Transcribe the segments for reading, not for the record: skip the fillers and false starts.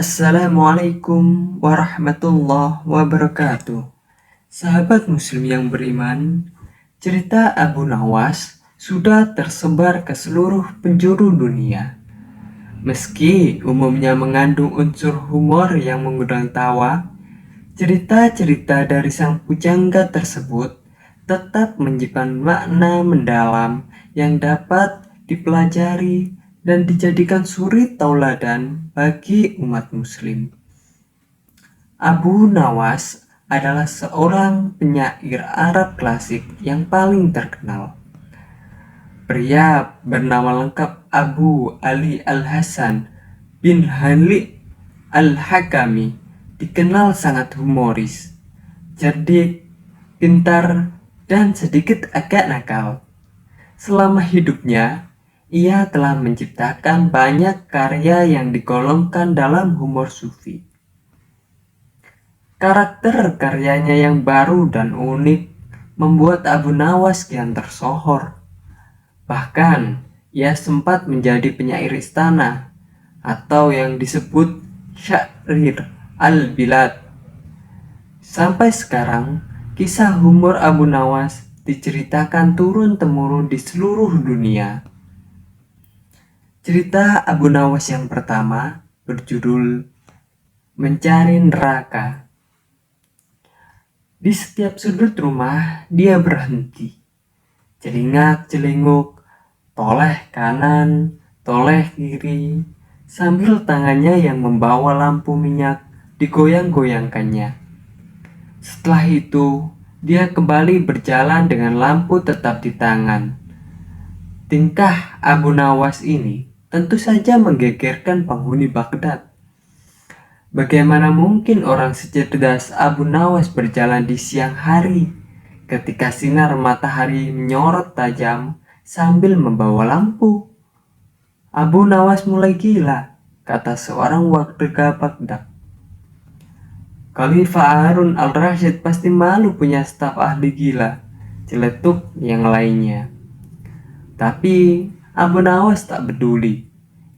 Assalamualaikum warahmatullahi wabarakatuh. Sahabat muslim yang beriman, cerita Abu Nawas sudah tersebar ke seluruh penjuru dunia. Meski umumnya mengandung unsur humor yang mengundang tawa, cerita-cerita dari sang pujangga tersebut tetap menyimpan makna mendalam yang dapat dipelajari dan dijadikan suri tauladan bagi umat muslim. Abu Nawas adalah seorang penyair Arab klasik yang paling terkenal. Pria bernama lengkap Abu Ali Al-Hasan bin Hali Al-Hakami dikenal sangat humoris, cerdik, pintar, dan sedikit agak nakal. Selama hidupnya, ia telah menciptakan banyak karya yang digolongkan dalam humor sufi. Karakter karyanya yang baru dan unik membuat Abu Nawas kian tersohor. Bahkan, ia sempat menjadi penyair istana atau yang disebut Syahrir al-Bilad. Sampai sekarang, kisah humor Abu Nawas diceritakan turun-temurun di seluruh dunia. Cerita Abu Nawas yang pertama berjudul Mencari Neraka. Di setiap sudut rumah dia berhenti. Celingak-celinguk, toleh kanan, toleh kiri, sambil tangannya yang membawa lampu minyak digoyang-goyangkannya. Setelah itu, dia kembali berjalan dengan lampu tetap di tangan. Tingkah Abu Nawas ini tentu saja menggegerkan penghuni Baghdad. Bagaimana mungkin orang secerdas Abu Nawas berjalan di siang hari ketika sinar matahari menyorot tajam sambil membawa lampu? Abu Nawas mulai gila, kata seorang warga Baghdad. Khalifah Harun al-Rasyid pasti malu punya staf ahli gila, celetuk yang lainnya. Tapi Abu Nawas tak peduli.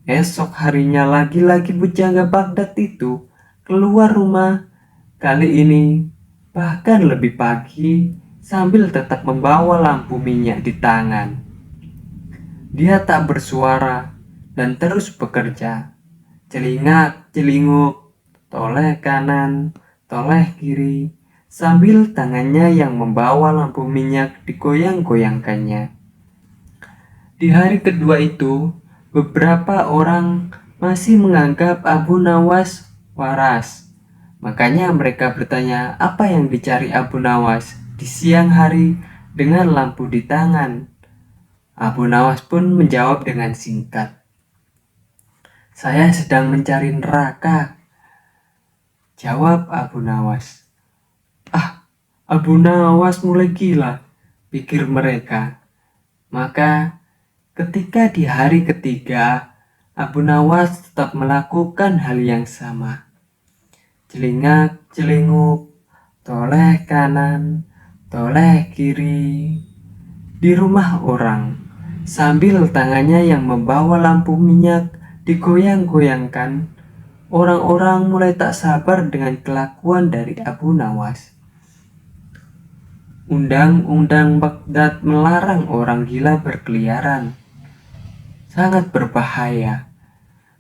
Esok harinya lagi-lagi bujangga Baghdad itu keluar rumah, kali ini bahkan lebih pagi sambil tetap membawa lampu minyak di tangan. Dia tak bersuara dan terus bekerja. Celingak-celinguk, toleh kanan, toleh kiri, sambil tangannya yang membawa lampu minyak digoyang-goyangkannya. Di hari kedua itu, beberapa orang masih menganggap Abu Nawas waras. Makanya mereka bertanya apa yang dicari Abu Nawas di siang hari dengan lampu di tangan. Abu Nawas pun menjawab dengan singkat, "Saya sedang mencari neraka," jawab Abu Nawas. "Ah, Abu Nawas mulai gila," pikir mereka. Maka ketika di hari ketiga, Abu Nawas tetap melakukan hal yang sama. Celingak-celinguk, toleh kanan, toleh kiri, di rumah orang, sambil tangannya yang membawa lampu minyak digoyang-goyangkan. Orang-orang mulai tak sabar dengan kelakuan dari Abu Nawas. Undang-undang Baghdad melarang orang gila berkeliaran. Sangat berbahaya.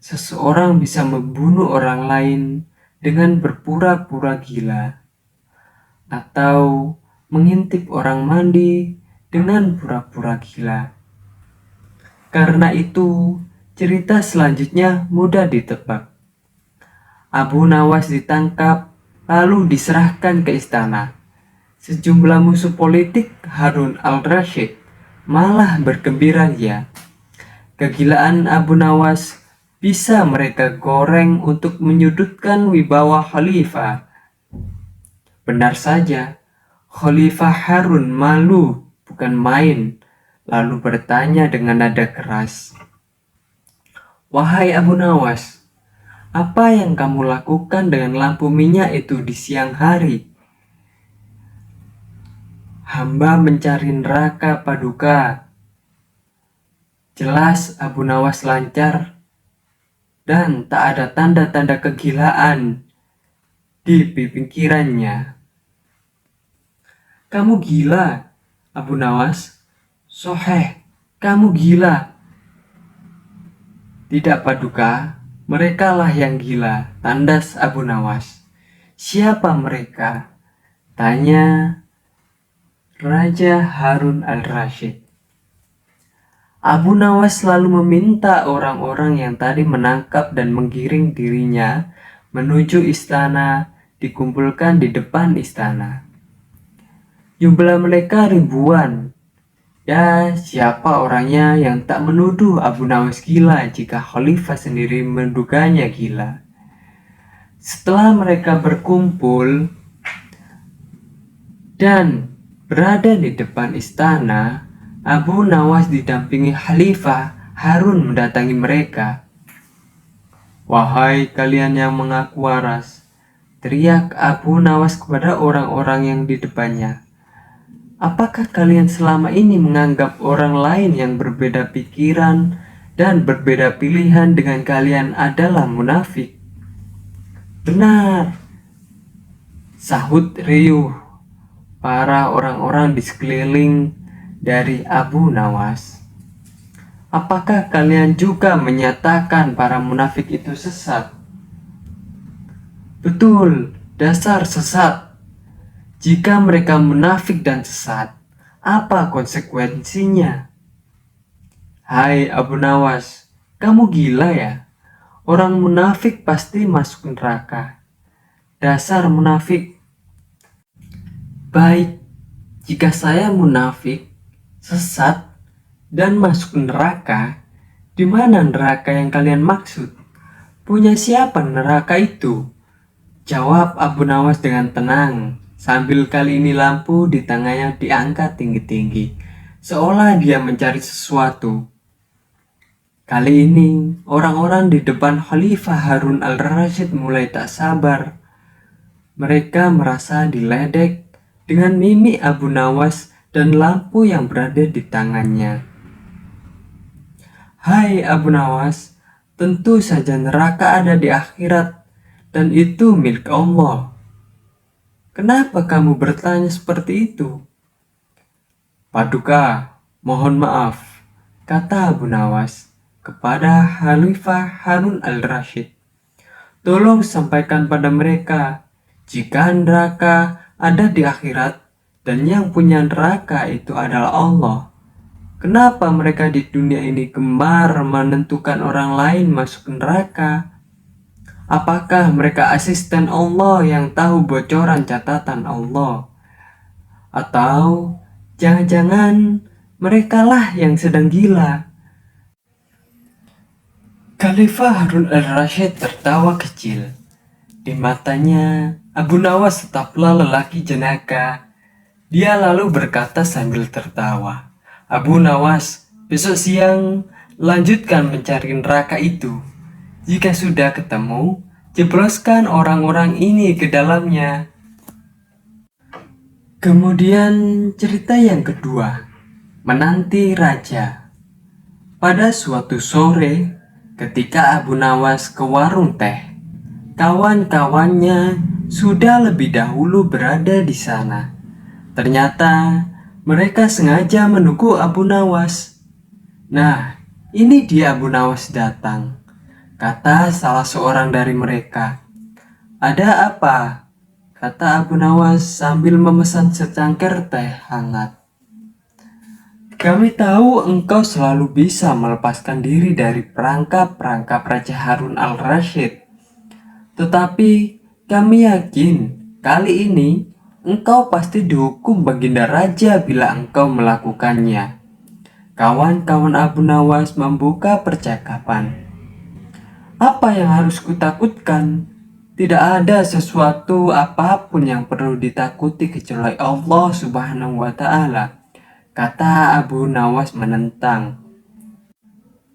Seseorang bisa membunuh orang lain dengan berpura-pura gila, atau mengintip orang mandi dengan pura-pura gila. Karena itu, cerita selanjutnya mudah ditebak. Abu Nawas ditangkap, lalu diserahkan ke istana. Sejumlah musuh politik Harun al-Rasyid malah bergembira ya. Kegilaan Abu Nawas bisa mereka goreng untuk menyudutkan wibawa khalifah. Benar saja, Khalifah Harun malu bukan main, lalu bertanya dengan nada keras, "Wahai Abu Nawas, apa yang kamu lakukan dengan lampu minyak itu di siang hari?" "Hamba mencari neraka, Paduka," jelas Abu Nawas lancar. dan tak ada tanda-tanda kegilaan di pikirannya. "Kamu gila, Abu Nawas." "Soheh, kamu gila." "Tidak Paduka, merekalah yang gila," tandas Abu Nawas. "Siapa mereka?" tanya Raja Harun al-Rasyid. Abu Nawas lalu meminta orang-orang yang tadi menangkap dan menggiring dirinya menuju istana dikumpulkan di depan istana. Jumlah mereka ribuan. Ya, siapa orangnya yang tak menuduh Abu Nawas gila jika Khalifah sendiri menduganya gila? Setelah mereka berkumpul dan berada di depan istana, Abu Nawas didampingi Khalifah Harun mendatangi mereka. "Wahai kalian yang mengaku waras," teriak Abu Nawas kepada orang-orang yang di depannya. "Apakah kalian selama ini menganggap orang lain yang berbeda pikiran dan berbeda pilihan dengan kalian adalah munafik?" "Benar," sahut riuh para orang-orang di sekeliling dari Abu Nawas. "Apakah kalian juga menyatakan para munafik itu sesat?" "Betul, dasar sesat. Jika mereka munafik dan sesat, apa konsekuensinya?" "Hai Abu Nawas, kamu gila ya? Orang munafik pasti masuk neraka. Dasar munafik." "Baik, jika saya munafik, sesat, dan masuk neraka, di mana neraka yang kalian maksud? Punya siapa neraka itu?" jawab Abu Nawas dengan tenang, sambil kali ini lampu di tangannya diangkat tinggi-tinggi, seolah dia mencari sesuatu. Kali ini, orang-orang di depan Khalifah Harun al-Rasyid mulai tak sabar. Mereka merasa diledek dengan mimik Abu Nawas dan lampu yang berada di tangannya. "Hai Abu Nawas, tentu saja neraka ada di akhirat dan itu milik Allah. Kenapa kamu bertanya seperti itu?" "Paduka, mohon maaf," kata Abu Nawas kepada Khalifah Harun al-Rasyid. "Tolong sampaikan pada mereka jika neraka ada di akhirat dan yang punya neraka itu adalah Allah. Kenapa mereka di dunia ini gemar menentukan orang lain masuk neraka? Apakah mereka asisten Allah yang tahu bocoran catatan Allah? Atau jangan-jangan merekalah yang sedang gila?" Khalifah Harun al-Rasyid tertawa kecil. Di matanya, Abu Nawas tetaplah lelaki jenaka. Dia lalu berkata sambil tertawa, "Abu Nawas, besok siang lanjutkan mencari neraka itu. Jika sudah ketemu, jebloskan orang-orang ini ke dalamnya." Kemudian cerita yang kedua, menanti raja. Pada suatu sore, ketika Abu Nawas ke warung teh, kawan-kawannya sudah lebih dahulu berada di sana. Ternyata mereka sengaja menunggu Abu Nawas. "Nah, ini dia Abu Nawas datang," kata salah seorang dari mereka. "Ada apa?" kata Abu Nawas sambil memesan secangkir teh hangat. "Kami tahu engkau selalu bisa melepaskan diri dari perangkap-perangkap Raja Harun al-Rasyid. Tetapi kami yakin kali ini engkau pasti dihukum Baginda Raja bila engkau melakukannya." Kawan-kawan Abu Nawas membuka percakapan. "Apa yang harus kutakutkan? Tidak ada sesuatu apapun yang perlu ditakuti kecuali Allah Subhanahu wa Ta'ala," kata Abu Nawas menentang.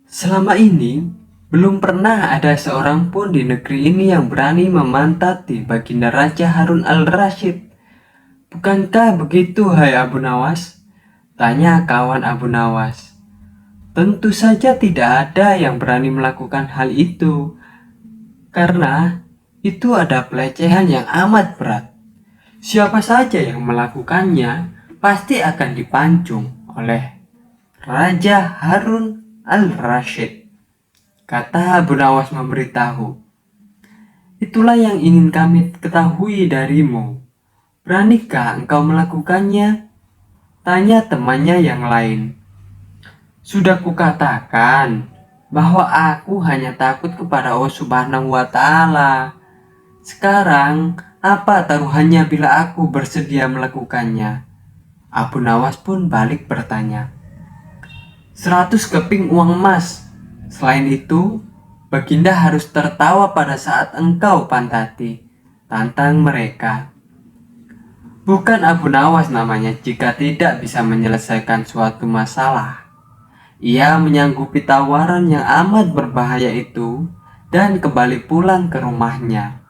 "Selama ini, belum pernah ada seorang pun di negeri ini yang berani memantati Baginda Raja Harun al-Rasyid. Bukankah begitu, hai Abu Nawas?" tanya kawan Abu Nawas. Tentu saja tidak ada yang berani melakukan hal itu, karena itu ada pelecehan yang amat berat. Siapa saja yang melakukannya pasti akan dipancung oleh Raja Harun al-Rashid, kata Abu Nawas memberitahu. Itulah yang ingin kami ketahui darimu. Beranikah engkau melakukannya? Tanya temannya yang lain. Sudah kukatakan bahwa aku hanya takut kepada Allah Subhanahu wa Ta'ala. Sekarang, apa taruhannya bila aku bersedia melakukannya? Abu Nawas pun balik bertanya. 100 keping uang emas. Selain itu, Baginda harus tertawa pada saat engkau pantati. Tantang mereka. Bukan Abu Nawas namanya jika tidak bisa menyelesaikan suatu masalah. Ia menyanggupi tawaran yang amat berbahaya itu dan kembali pulang ke rumahnya.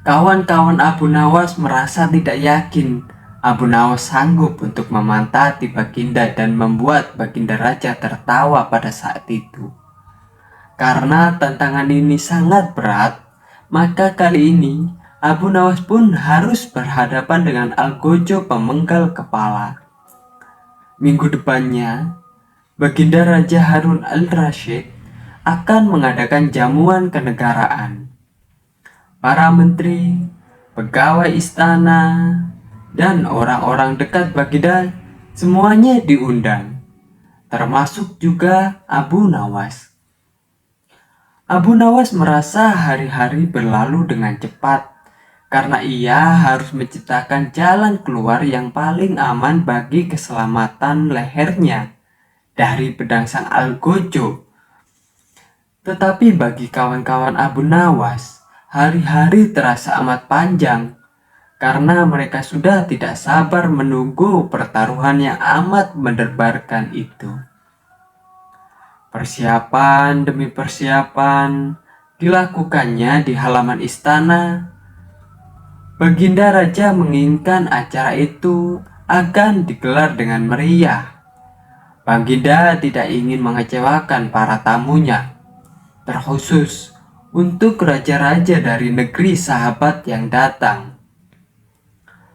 Kawan-kawan Abu Nawas merasa tidak yakin Abu Nawas sanggup untuk memantati Baginda dan membuat Baginda Raja tertawa pada saat itu. Karena tantangan ini sangat berat, maka kali ini Abu Nawas pun harus berhadapan dengan Algojo pemenggal kepala. Minggu depannya, Baginda Raja Harun al-Rashid akan mengadakan jamuan kenegaraan. Para menteri, pegawai istana, dan orang-orang dekat Baginda semuanya diundang, termasuk juga Abu Nawas. Abu Nawas merasa hari-hari berlalu dengan cepat karena ia harus menciptakan jalan keluar yang paling aman bagi keselamatan lehernya dari pedang sang Algojo. Tetapi bagi kawan-kawan Abu Nawas, hari-hari terasa amat panjang karena mereka sudah tidak sabar menunggu pertaruhan yang amat mendebarkan itu. Persiapan demi persiapan dilakukannya di halaman istana. Baginda Raja menginginkan acara itu akan digelar dengan meriah. Baginda tidak ingin mengecewakan para tamunya, terkhusus untuk raja-raja dari negeri sahabat yang datang.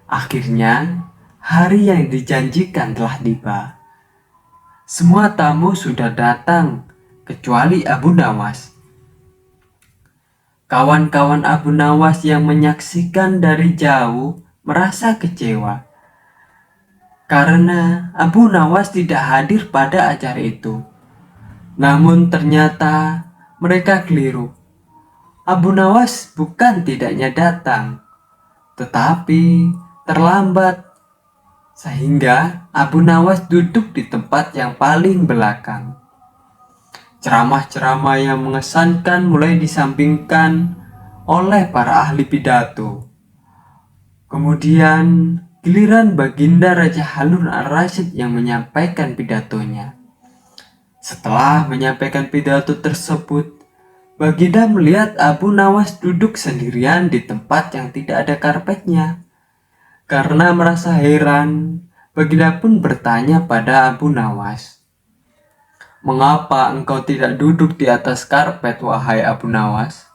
Akhirnya, hari yang dijanjikan telah tiba. Semua tamu sudah datang, kecuali Abu Nawas. Kawan-kawan Abu Nawas yang menyaksikan dari jauh merasa kecewa karena Abu Nawas tidak hadir pada acara itu. Namun ternyata mereka keliru. Abu Nawas bukan tidaknya datang, tetapi terlambat, sehingga Abu Nawas duduk di tempat yang paling belakang. Ceramah-ceramah yang mengesankan mulai disampingkan oleh para ahli pidato. Kemudian giliran Baginda Raja Harun al-Rashid yang menyampaikan pidatonya. Setelah menyampaikan pidato tersebut, Baginda melihat Abu Nawas duduk sendirian di tempat yang tidak ada karpetnya. Karena merasa heran, Baginda pun bertanya pada Abu Nawas, "Mengapa engkau tidak duduk di atas karpet, wahai Abu Nawas?"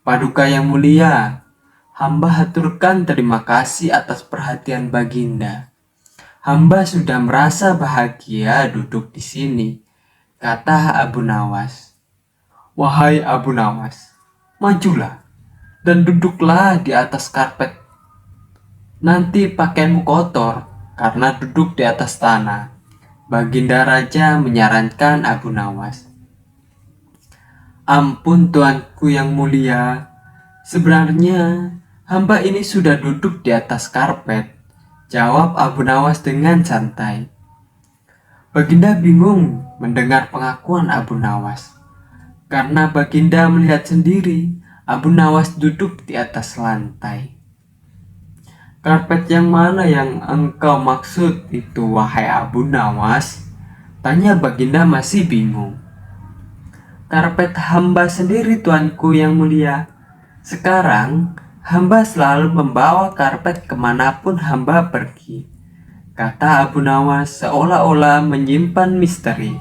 "Paduka yang mulia, hamba haturkan terima kasih atas perhatian Baginda. Hamba sudah merasa bahagia duduk di sini," kata Abu Nawas. "Wahai Abu Nawas, majulah dan duduklah di atas karpet. Nanti pakaianmu kotor karena duduk di atas tanah," Baginda Raja menyarankan Abu Nawas. "Ampun tuanku yang mulia, sebenarnya hamba ini sudah duduk di atas karpet," jawab Abu Nawas dengan santai. Baginda bingung mendengar pengakuan Abu Nawas, karena Baginda melihat sendiri Abu Nawas duduk di atas lantai. "Karpet yang mana yang engkau maksud itu, wahai Abu Nawas?" tanya Baginda masih bingung. "Karpet hamba sendiri, tuanku yang mulia. Sekarang hamba selalu membawa karpet kemanapun hamba pergi," kata Abu Nawas seolah-olah menyimpan misteri.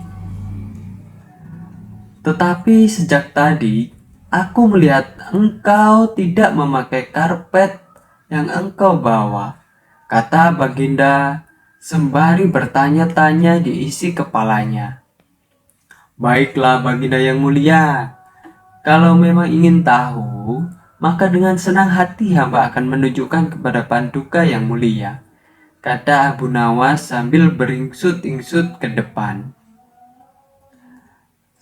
Tetapi sejak tadi, aku melihat engkau tidak memakai karpet yang engkau bawa, kata Baginda sembari bertanya-tanya diisi kepalanya. Baiklah Baginda yang mulia, kalau memang ingin tahu, maka dengan senang hati hamba akan menunjukkan kepada Paduka yang mulia, kata Abu Nawas sambil beringsut-ingsut ke depan.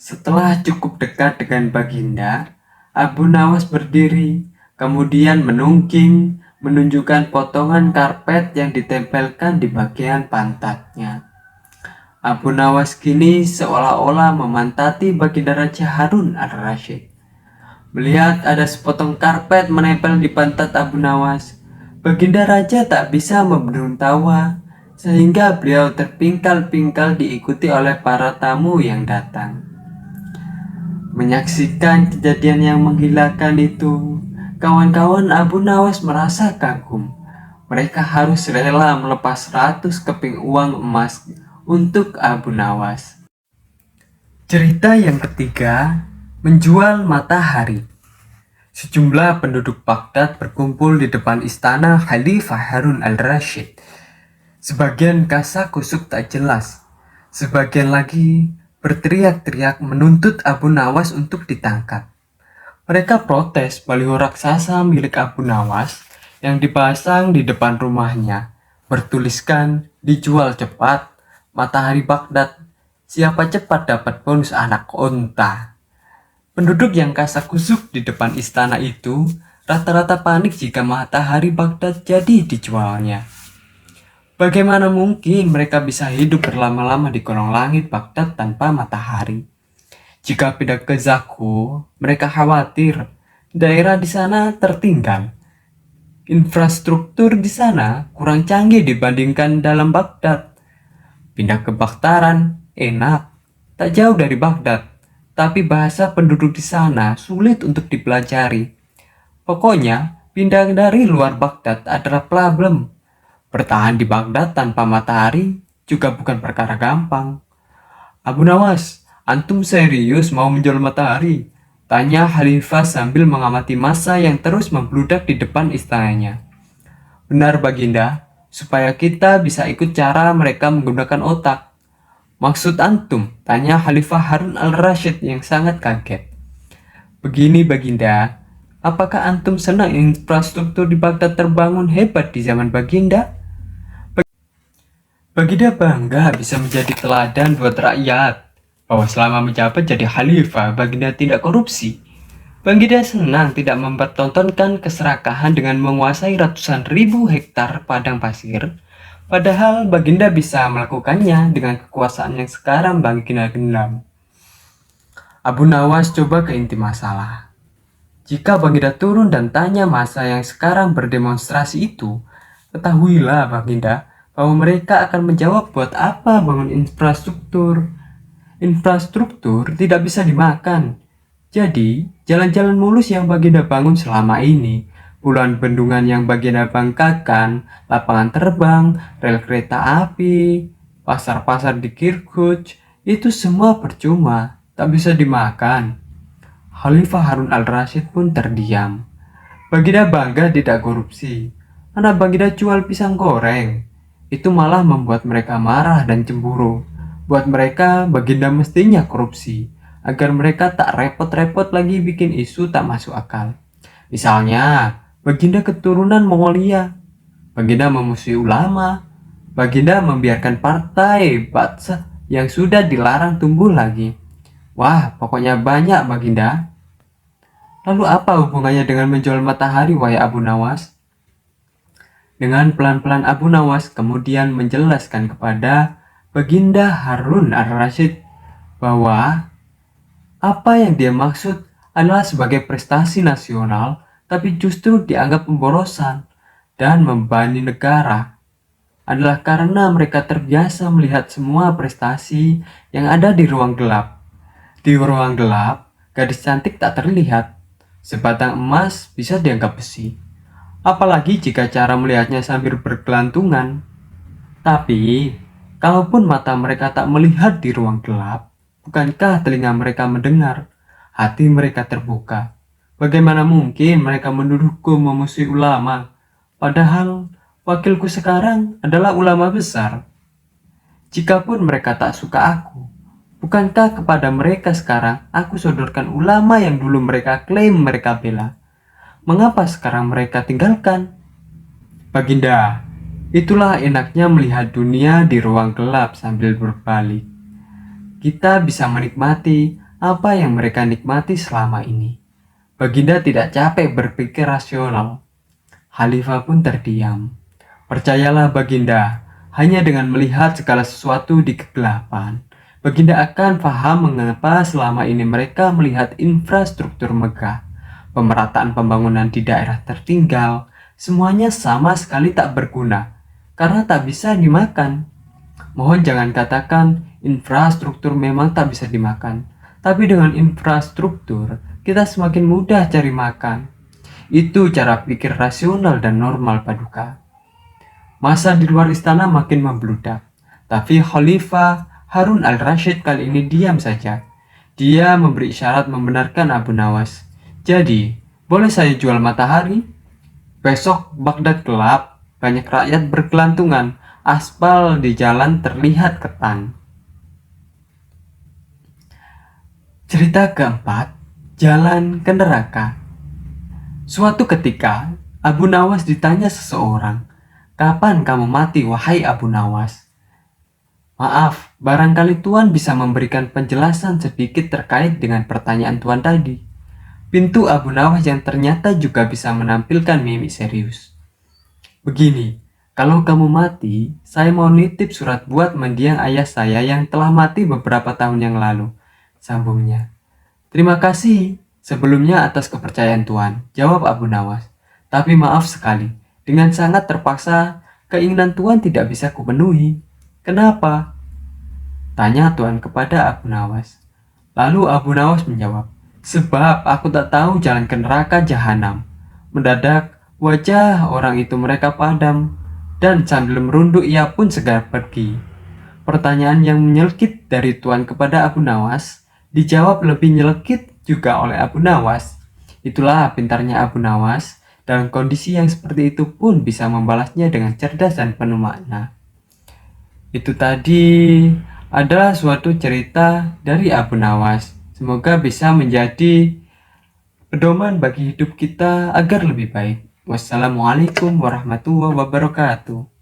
Setelah cukup dekat dengan Baginda, Abu Nawas berdiri, kemudian menungking, menunjukkan potongan karpet yang ditempelkan di bagian pantatnya. Abu Nawas kini seolah-olah memantati Baginda Raja Harun al-Rashid. Melihat ada sepotong karpet menempel di pantat Abu Nawas, Baginda Raja tak bisa membendung tawa, sehingga beliau terpingkal-pingkal diikuti oleh para tamu yang datang. Menyaksikan kejadian yang menggila-kan itu, kawan-kawan Abu Nawas merasa kagum. Mereka harus rela melepas 100 keping uang emas untuk Abu Nawas. Cerita yang ketiga, menjual matahari. Sejumlah penduduk Baghdad berkumpul di depan istana Khalifah Harun al-Rashid. Sebagian kasak-kusuk tak jelas, sebagian lagi berteriak-teriak menuntut Abu Nawas untuk ditangkap. Mereka protes baliho raksasa milik Abu Nawas yang dipasang di depan rumahnya, bertuliskan dijual cepat, matahari Baghdad, siapa cepat dapat bonus anak onta. Penduduk yang kasak-kusuk di depan istana itu rata-rata panik jika matahari Baghdad jadi dijualnya. Bagaimana mungkin mereka bisa hidup berlama-lama di kolong langit Baghdad tanpa matahari? Jika pindah ke Zakho, mereka khawatir daerah di sana tertinggal. Infrastruktur di sana kurang canggih dibandingkan dalam Baghdad. Pindah ke Baktaran, enak, tak jauh dari Baghdad, tapi bahasa penduduk di sana sulit untuk dipelajari. Pokoknya, pindah dari luar Baghdad adalah problem. Bertahan di Baghdad tanpa matahari juga bukan perkara gampang. Abu Nawas, antum serius mau menjual matahari? Tanya Khalifah sambil mengamati massa yang terus membludak di depan istananya. Benar Baginda, supaya kita bisa ikut cara mereka menggunakan otak. Maksud antum? Tanya Khalifah Harun al-Rashid yang sangat kaget. Begini Baginda, apakah antum senang infrastruktur di Baghdad terbangun hebat di zaman Baginda? Baginda bangga bisa menjadi teladan buat rakyat, bahwa selama menjabat jadi khalifah, Baginda tidak korupsi. Baginda senang tidak mempertontonkan keserakahan dengan menguasai ratusan ribu hektar padang pasir, padahal Baginda bisa melakukannya dengan kekuasaan yang sekarang Baginda genggam. Abu Nawas coba ke inti masalah. Jika Baginda turun dan tanya massa yang sekarang berdemonstrasi itu, ketahuilah Baginda, bahwa mereka akan menjawab buat apa bangun infrastruktur. Infrastruktur tidak bisa dimakan. Jadi, jalan-jalan mulus yang Baginda bangun selama ini, puluhan bendungan yang Baginda bangkakan, lapangan terbang, rel kereta api, pasar-pasar di Kirkuch, itu semua percuma, tak bisa dimakan. Khalifah Harun al-Rashid pun terdiam. Baginda bangga tidak korupsi. Anak Baginda jual pisang goreng. Itu malah membuat mereka marah dan cemburu. Buat mereka, Baginda mestinya korupsi, agar mereka tak repot-repot lagi bikin isu tak masuk akal. Misalnya, Baginda keturunan Mongolia, Baginda memusuhi ulama, Baginda membiarkan partai Batsah yang sudah dilarang tumbuh lagi. Wah, pokoknya banyak Baginda. Lalu apa hubungannya dengan menjual matahari, wahai Abu Nawas? Dengan pelan-pelan Abu Nawas kemudian menjelaskan kepada Baginda Harun al-Rashid bahwa apa yang dia maksud adalah sebagai prestasi nasional, tapi justru dianggap pemborosan dan membebani negara adalah karena mereka terbiasa melihat semua prestasi yang ada di ruang gelap. Di ruang gelap, gadis cantik tak terlihat. Sebatang emas bisa dianggap besi. Apalagi jika cara melihatnya sambil berkelantungan. Tapi, kalaupun mata mereka tak melihat di ruang gelap, bukankah telinga mereka mendengar, hati mereka terbuka? Bagaimana mungkin mereka menuduhku memusuhi ulama, padahal wakilku sekarang adalah ulama besar? Jikapun mereka tak suka aku, bukankah kepada mereka sekarang aku sodorkan ulama yang dulu mereka klaim mereka bela? Mengapa sekarang mereka tinggalkan? Baginda, itulah enaknya melihat dunia di ruang gelap sambil berbalik. Kita bisa menikmati apa yang mereka nikmati selama ini. Baginda tidak capek berpikir rasional. Khalifah pun terdiam. Percayalah Baginda, hanya dengan melihat segala sesuatu di kegelapan, Baginda akan paham mengapa selama ini mereka melihat infrastruktur megah, pemerataan pembangunan di daerah tertinggal, semuanya sama sekali tak berguna, karena tak bisa dimakan. Mohon jangan katakan infrastruktur memang tak bisa dimakan, tapi dengan infrastruktur, kita semakin mudah cari makan. Itu cara pikir rasional dan normal Paduka. Masa di luar istana makin membludak, tapi Khalifah Harun al-Rashid kali ini diam saja. Dia memberi isyarat membenarkan Abu Nawas. Jadi, boleh saya jual matahari? Besok Baghdad gelap, banyak rakyat bergelantungan, aspal di jalan terlihat ketan. Cerita keempat, jalan ke neraka. Suatu ketika, Abu Nawas ditanya seseorang, "Kapan kamu mati, wahai Abu Nawas?" Maaf, barangkali Tuan bisa memberikan penjelasan sedikit terkait dengan pertanyaan Tuan tadi. Pintu Abu Nawas yang ternyata juga bisa menampilkan mimik serius. Begini, kalau kamu mati, saya mau nitip surat buat mendiang ayah saya yang telah mati beberapa tahun yang lalu, sambungnya. Terima kasih sebelumnya atas kepercayaan Tuan, jawab Abu Nawas. Tapi maaf sekali, dengan sangat terpaksa, keinginan Tuan tidak bisa kupenuhi. Kenapa? Tanya Tuan kepada Abu Nawas. Lalu Abu Nawas menjawab, sebab aku tak tahu jalan ke neraka jahanam. Mendadak, wajah orang itu mereka padam, dan sambil merunduk ia pun segera pergi. Pertanyaan yang menyelkit dari Tuan kepada Abu Nawas dijawab lebih nyelkit juga oleh Abu Nawas. Itulah pintarnya Abu Nawas, dalam kondisi yang seperti itu pun bisa membalasnya dengan cerdas dan penuh makna. Itu tadi adalah suatu cerita dari Abu Nawas. Semoga bisa menjadi pedoman bagi hidup kita agar lebih baik. Wassalamualaikum warahmatullahi wabarakatuh.